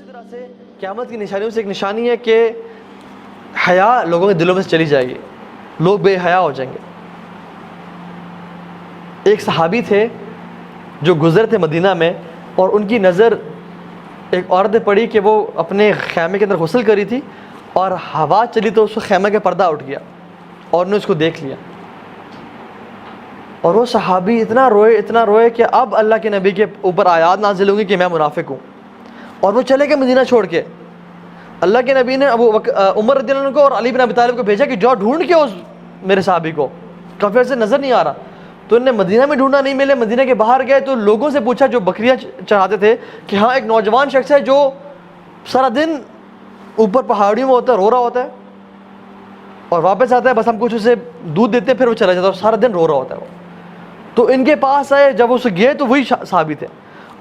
طرح سے قیامت کی نشانیوں سے ایک نشانی ہے کہ حیا لوگوں کے دلوں میں سے چلی جائے گی، لوگ بے حیا ہو جائیں گے۔ ایک صحابی تھے جو گزر تھے مدینہ میں، اور ان کی نظر ایک عورت نے پڑی کہ وہ اپنے خیمے کے اندر غسل کری تھی، اور ہوا چلی تو اس کو خیمے کا پردہ اٹھ گیا اور انہوں نے اس کو دیکھ لیا، اور وہ صحابی اتنا روئے کہ اب اللہ کے نبی کے اوپر آیات نازل ہوں گی کہ میں منافق ہوں، اور وہ چلے گئے مدینہ چھوڑ کے۔ اللہ کے نبی نے عمر رضی اللہ عنہ کو اور علی بن ابی طالب کو بھیجا کہ جاؤ ڈھونڈ کے اس میرے صحابی کو، کافی عرصے سے نظر نہیں آ رہا۔ تو انہوں نے مدینہ میں ڈھونڈا، نہیں ملے، مدینہ کے باہر گئے تو لوگوں سے پوچھا جو بکریاں چراتے تھے کہ ہاں ایک نوجوان شخص ہے جو سارا دن اوپر پہاڑیوں میں ہوتا ہے، رو رہا ہوتا ہے، اور واپس آتا ہے، بس ہم کچھ اسے دودھ دیتے ہیں پھر وہ چلا جاتا ہے، اور سارا دن رو رہا ہوتا ہے وہ۔ تو ان کے پاس آئے، جب اسے گئے تو وہی صحابی تھے،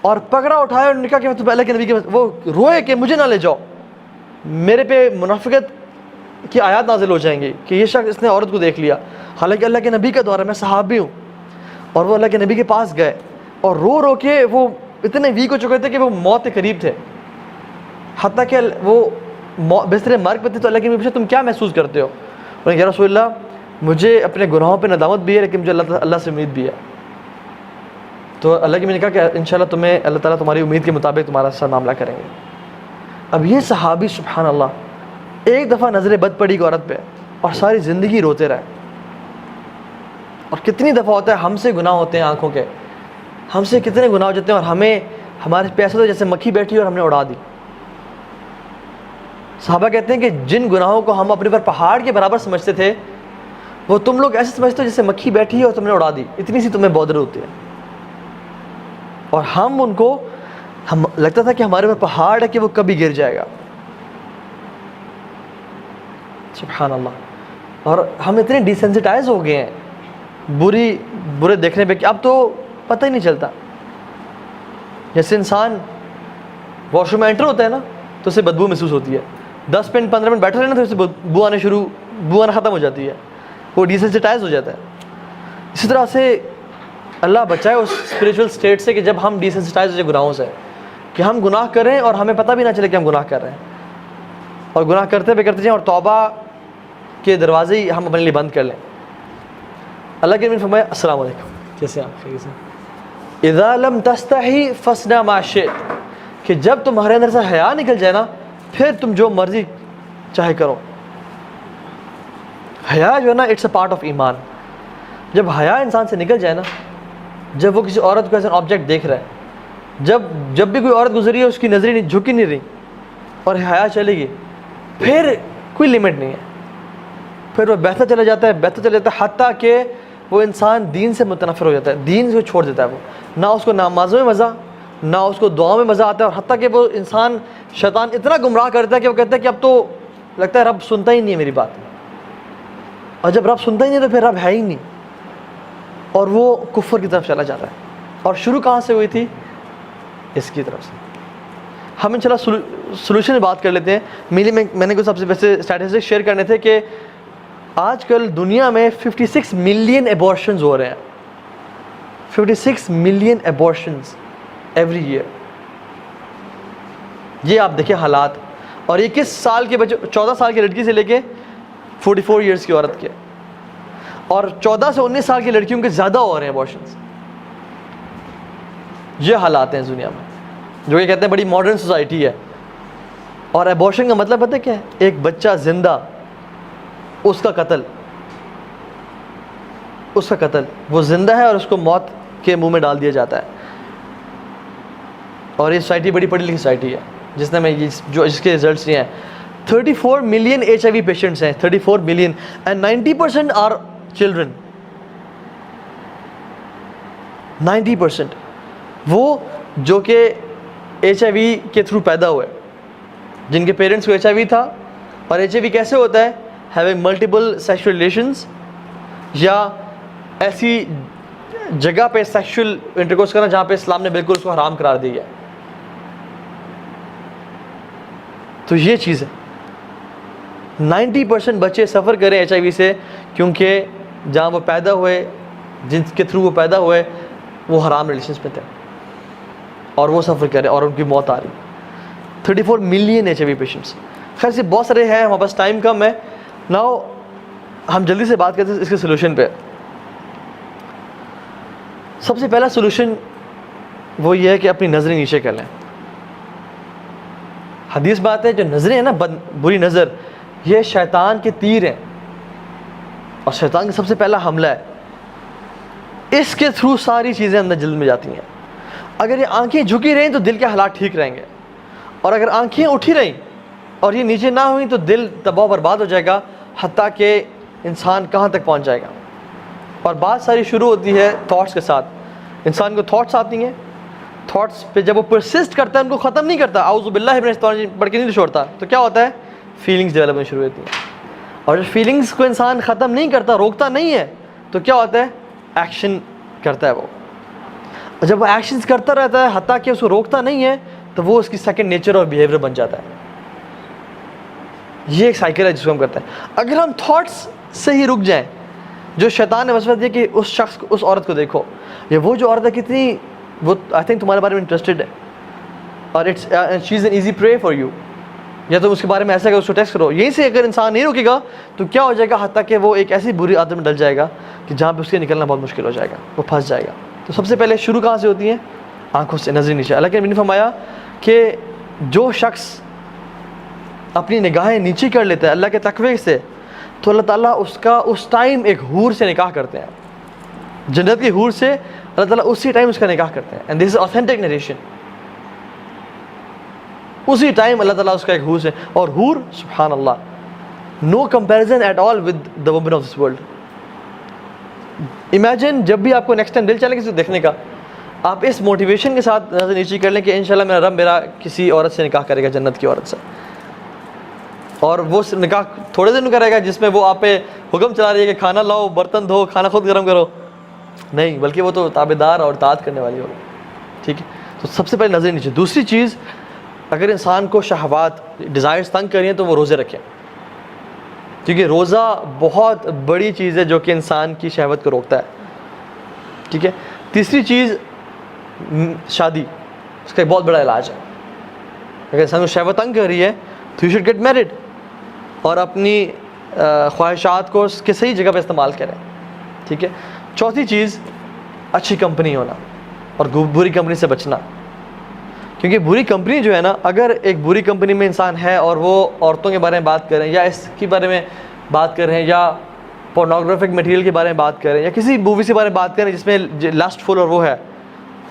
اور پکڑا اٹھایا اور کہا کہ میں تو اللہ کے نبی کے، وہ روئے کہ مجھے نہ لے جاؤ، میرے پہ منافقت کی آیات نازل ہو جائیں گی کہ یہ شخص اس نے عورت کو دیکھ لیا، حالانکہ اللہ کے نبی کا دور ہے، میں صحابی ہوں۔ اور وہ اللہ کے نبی کے پاس گئے اور رو کے وہ اتنے ویک ہو چکے تھے کہ وہ موت کے قریب تھے، حتیٰ کہ وہ بستر مرگ پہ تھے۔ تو اللہ کے نبی پوچھا تم کیا محسوس کرتے ہو؟ انہوں نے کہا یا رسول اللہ مجھے اپنے گناہوں پہ ندامت بھی ہے، لیکن مجھے اللہ سے امید بھی ہے۔ تو اللہ کے نبی نے کہا کہ انشاءاللہ تمہیں اللہ تعالیٰ تمہاری امید کے مطابق تمہارا ساتھ معاملہ کریں گے۔ اب یہ صحابی سبحان اللہ ایک دفعہ نظر بد پڑی عورت پہ اور ساری زندگی روتے رہے۔ اور کتنی دفعہ ہوتا ہے ہم سے گناہ ہوتے ہیں آنکھوں کے، ہم سے کتنے گناہ ہو جاتے ہیں اور ہمیں ہمارے پیسے تو جیسے مکھی بیٹھی اور ہم نے اڑا دی۔ صحابہ کہتے ہیں کہ جن گناہوں کو ہم اپنے پر پہاڑ کے برابر سمجھتے تھے وہ تم لوگ ایسے سمجھتے ہو جیسے مکھی بیٹھی ہے اور تم نے اڑا دی، اتنی سی تمہیں بودر ہوتی ہے۔ اور ہم ان کو لگتا تھا کہ ہمارے پر پہاڑ ہے کہ وہ کبھی گر جائے گا۔ سبحان اللہ۔ اور ہم اتنے ڈیسینسٹائز ہو گئے ہیں برے دیکھنے پہ کہ اب تو پتہ ہی نہیں چلتا۔ جیسے انسان واش روم میں انٹر ہوتا ہے نا تو اسے بدبو محسوس ہوتی ہے، 10 منٹ 15 منٹ بیٹھا رہے نا تو اسے بو آنا ختم ہو جاتی ہے، وہ ڈیسینسٹائز ہو جاتا ہے۔ اسی طرح سے اللہ بچائے اس اسپریچول اسٹیٹ سے کہ جب ہم ڈیسینسٹائز ہو جائے گناہوں سے، کہ ہم گناہ کریں اور ہمیں پتہ بھی نہ چلے کہ ہم گناہ کر رہے ہیں، اور گناہ کرتے جائیں اور توبہ کے دروازے ہی ہم اپنے لیے بند کر لیں۔ اللہ کے نبی نے فرمایا السلام علیکم، کیسے آپ خیریت سے؟ اذا لم تستحی فاصنع ما شئت، کہ جب تمہارے اندر سے حیا نکل جائے نا پھر تم جو مرضی چاہے کرو۔ حیا جو ہے نا اٹس اے پارٹ آف ایمان۔ جب حیا انسان سے نکل جائے نا، جب وہ کسی عورت کو ایز این آبجیکٹ دیکھ رہا ہے، جب بھی کوئی عورت گزری ہے اس کی نظریں جھکی نہیں رہی اور حیا چلے گی، پھر کوئی لمٹ نہیں ہے، پھر وہ بہتا چلا جاتا ہے حتیٰ کہ وہ انسان دین سے متنفر ہو جاتا ہے، دین سے چھوڑ دیتا ہے، وہ نہ اس کو نمازوں میں مزہ، نہ اس کو دعاؤں میں مزہ آتا ہے، اور حتیٰ کہ وہ انسان شیطان اتنا گمراہ کرتا ہے کہ وہ کہتا ہے کہ اب تو لگتا ہے رب سنتا ہی نہیں ہے میری بات، اور جب رب سنتا ہی نہیں تو پھر رب ہے ہی نہیں، اور وہ کفر کی طرف چلا جاتا ہے۔ اور شروع کہاں سے ہوئی تھی؟ اس کی طرف سے۔ ہم انشاءاللہ سولوشن میں بات کر لیتے ہیں۔ میں نے کچھ سب سے ویسے اسٹیٹسٹک شیئر کرنے تھے کہ آج کل دنیا میں 56 ملین ایبورشنز ہو رہے ہیں، 56 ملین ایبورشنز ایوری ایئر۔ یہ آپ دیکھیں حالات، اور 21 سال کے بچے، 14 سال کی لڑکی سے لے کے 44 ایئرس کی عورت کے، اور 14 سے 19 سال کی لڑکیوں کے زیادہ ہو رہے ہیں ایبورشنز۔ یہ حالات ہیں دنیا میں، جو کہ کہتے ہیں بڑی ماڈرن سوسائٹی ہے۔ اور ایبورشن کا مطلب پتہ ہے کیا ہے؟ ایک بچہ زندہ، اس کا قتل، وہ زندہ ہے اور اس کو موت کے منہ میں ڈال دیا جاتا ہے۔ اور یہ سوسائٹی بڑی پڑھی لکھی سوسائٹی ہے جس نے جس کے رزلٹس یہ ہیں۔ 34 ملین HIV پیشنٹس ہیں، 34 ملین، اینڈ 90% آر چلڈرن۔ 90% وہ جو کہ HIV کے تھرو پیدا ہوئے، جن کے پیرنٹس کو HIV تھا۔ اور HIV کیسے ہوتا ہے؟ ہیونگ ملٹیپل سیکشل ریلیشنز، یا ایسی جگہ پہ سیکشل انٹرکورس کرنا جہاں پہ اسلام نے بالکل اس کو حرام قرار دیا ہے۔ تو یہ چیز ہے، 90% بچے سفر کریں HIV سے، کیونکہ جہاں وہ پیدا ہوئے، جن کے تھرو وہ پیدا ہوئے، وہ حرام ریلیشنز میں تھے، اور وہ سفر کرے اور ان کی موت آ رہی۔ 34 मिलियन HIV पेशेंट्स. खैर से बहुत सारे हैं, हमारे पास टाइम कम है. नाउ हम जल्दी से बात करते हैं इसके सोल्यूशन पे. सबसे पहला सोल्यूशन वो ये है कि अपनी नज़रें नीचे कर लें. हदीस बात है जो नज़रें हैं ना, बुरी नज़र, ये शैतान के तीर हैं और शैतान का सबसे पहला हमला है. इसके थ्रू सारी चीज़ें अंदर दिल में जाती हैं. अगर ये आंखें झुकी रहें तो दिल के हालात ठीक रहेंगे, और अगर आंखें उठी रहीं और ये नीचे ना हुई तो दिल तबाह बर्बाद हो जाएगा, हत्ता कि इंसान कहाँ तक पहुँच जाएगा. और बात सारी शुरू होती है थॉट्स के साथ. इंसान को थॉट्स आती हैं, थॉट्स पे जब वो परसिस्ट करता है उनको ख़त्म नहीं करता, आउज़ु बिल्लाहि मिनश शैतानिर रजीम पढ़ के नहीं छोड़ता, तो क्या होता है, फीलिंग्स डेवलप होनी शुरू होती हैं. और जब फीलिंग्स को इंसान ख़त्म नहीं करता, रोकता नहीं है, तो क्या होता है, एक्शन करता है वो. और जब वो एक्शंस करता रहता है हत्ता कि उसको रोकता नहीं है, तो वो उसकी सेकंड नेचर और बिहेवियर बन जाता है. ये एक साइकिल है जिसको हम करते हैं. अगर हम थॉट्स से ही रुक जाएं, जो शैतान ने वसवसा दिया कि उस शख्स को, उस औरत को देखो, ये वो जो औरत है कितनी, वो आई थिंक तुम्हारे बारे में इंटरेस्टेड है और she is an easy prey for you, या तुम उसके बारे में ऐसा करो, उसको टेक्स्ट करो. यहीं से अगर इंसान नहीं रुकेगा तो क्या हो जाएगा, हत्ता कि वो एक ऐसी बुरी आदत में डल जाएगा कि जहाँ पे उसके निकलना बहुत मुश्किल हो जाएगा, वो फंस जाएगा. तो सबसे पहले शुरू कहाँ से होती है, आंखों से, नजर नीचे. अल्लाह के नबी ने फरमाया कि जो शख्स अपनी निगाहें नीचे कर लेता है अल्लाह के तकवे से, तो अल्लाह ताला उसका उस टाइम एक हूर से निकाह करते हैं. जन्नत की हूर से अल्लाह ताला उसी टाइम उसका निकाह करते हैं. And this is authentic narration. उसी टाइम अल्लाह ताला उसका एक हूर से, और हूर सुभान अल्लाह, no comparison at all with the women of this world. Imagine जब भी आपको नेक्स्ट टाइम दिल चले किसी को देखने का, आप इस मोटिवेशन के साथ नजर नीचे कर लें कि इंशाल्लाह मेरा रब मेरा किसी औरत से निकाह करेगा, जन्नत की औरत से. और वो निकाह थोड़े दिन करेगा जिसमें वो आप पे हुक्म चला रही है कि खाना लाओ, बर्तन धो, खाना खुद गर्म करो, नहीं, बल्कि वो तो ताबेदार और तात करने वाली होगी. ठीक है, तो सबसे पहले नजर नीचे. दूसरी चीज़, अगर इंसान को शहवात, डिज़ायर्स तंग कर रही हैं तो वो रोज़े रखें, क्योंकि रोज़ा बहुत बड़ी चीज़ है जो कि इंसान की शहवत को रोकता है. ठीक है. तीसरी चीज़, शादी, उसका एक बहुत बड़ा इलाज है. अगर इंसान को शहवत तंग कर रही है तो यू शुड गेट मैरिड, और अपनी ख्वाहिशात को उसके सही जगह पे इस्तेमाल करें. ठीक है. चौथी चीज़, अच्छी कंपनी होना और बुरी कंपनी से बचना. क्योंकि बुरी कंपनी जो है ना, अगर एक बुरी कंपनी में इंसान है और वो औरतों के बारे में बात करें, या इसके बारे में बात कर रहे हैं, या पोर्नोग्राफिक मटेरियल के बारे में बात करें, या किसी मूवी के बारे में बात करें जिसमें लस्टफुल और वो है,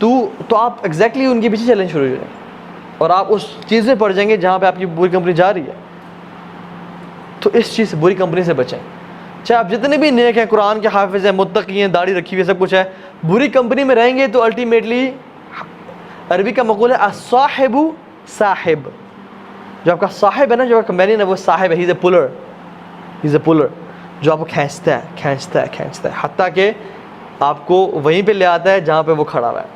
तो आप एग्जैक्टली उनके पीछे चलने शुरू हो जाएंगे और आप उस चीज़ में पड़ जाएंगे जहाँ पे आपकी बुरी कंपनी जा रही है. तो इस चीज़ से, बुरी कंपनी से बचें. चाहे आप जितने भी नेक हैं, कुरान के हाफिज़ हैं, मुत्तकी हैं, दाढ़ी रखी हुई है, सब कुछ है, बुरी कंपनी में रहेंगे तो अल्टीमेटली, अरबी का मक़ूल है अस्साहिबु साहिब. जो आपका साहिब है ना, जो आपका कंपेनियन है, वो साहिब है. He is a puller, he is a puller, जो आपको खींचता है, खींचता है, खींचता है, हत्ता कि आपको वहीं पे ले आता है जहाँ पे वो खड़ा हुआ है,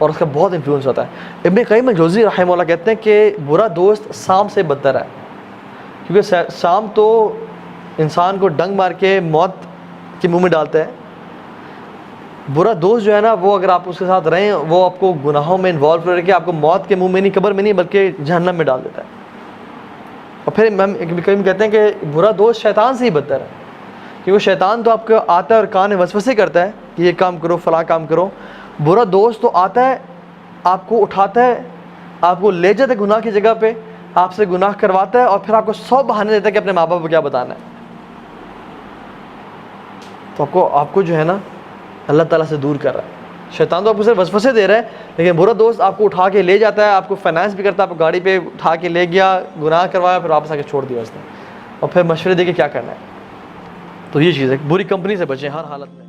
और उसका बहुत इन्फ्लुएंस होता है. इब्न क़य्यिम अल-जौज़ी रहमहुल्लाह कहते हैं कि बुरा दोस्त शाम से बदतर है, क्योंकि शाम तो इंसान को डंग मार के मौत के मुंह में डालता है. बुरा दोस्त जो है ना, वो अगर आप उसके साथ रहें, वो आपको गुनाहों में इन्वॉल्व करके आपको मौत के मुंह में नहीं, कब्र में नहीं, बल्कि जहन्नम में डाल देता है. और फिर इब्न क़य्यिम कहते हैं कि बुरा दोस्त शैतान से ही बदतर है, क्योंकि शैतान तो आपको आता है और कान में वसवसे करता है कि ये काम करो, फलां काम करो. बुरा दोस्त तो आता है, आपको उठाता है, आपको ले जाता है गुनाह की जगह पे, आपसे गुनाह करवाता है, और फिर आपको 100 बहाने देता है कि अपने माँ बाप को क्या बताना है. तो आपको जो है ना, अल्लाह ताला से दूर कर रहा है. शैतान तो आपको सिर्फ वसवसे दे रहा है, लेकिन बुरा दोस्त आपको उठा के ले जाता है, आपको फाइनेंस भी करता है, आपको गाड़ी पे उठा के ले गया, गुनाह करवाया, फिर वापस आके छोड़ दिया उसने, और फिर मशवरे दे के क्या करना है. तो ये चीज़ है, बुरी कंपनी से बचें हर हालत में.